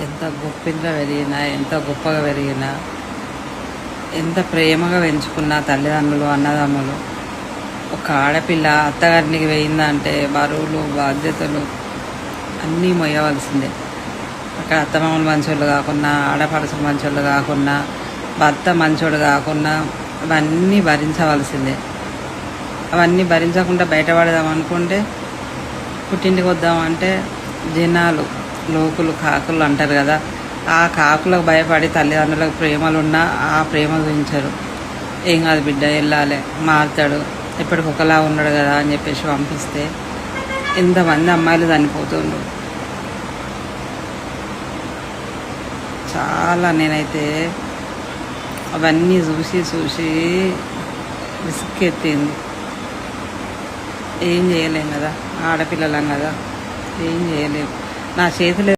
ఎంత గొప్పింట్లో పెరిగినా, ఎంత గొప్పగా పెరిగినా, ఎంత ప్రేమగా పెంచుకున్న తల్లిదండ్రులు, అన్నదమ్ములు, ఒక ఆడపిల్ల అత్తగారికి పోయిందంటే బరువులు, బాధ్యతలు అన్నీ మొయ్యవలసిందే. అక్కడ అత్తమామలు మంచోళ్ళు కాకున్నా, ఆడపడుచులు మంచోళ్ళు కాకున్నా, భర్త మంచోడు కాకున్నా అవన్నీ భరించవలసిందే. అవన్నీ భరించకుండా బయటపడదాం అనుకుంటే, పుట్టింటికి వద్దామంటే జనాలు, లోకులు, కాకులు అంటారు కదా, ఆ కాకులకు భయపడి తల్లిదండ్రులకు ప్రేమలున్నా ఆ ప్రేమ చూపించరు. ఏం కాదు బిడ్డ, వెళ్ళాలి, మారుతాడు, ఎప్పటికొకలా ఉన్నాడు కదా అని చెప్పేసి పంపిస్తే ఎంతమంది అమ్మాయిలు చనిపోతుండ్రు. చాలా నేనైతే అవన్నీ చూసి చూసి విసుక్కెత్తింది. ఏం చేయలేం కదా, ఆడపిల్లలం కదా, ఏం చేయలేం. నా చేతిలో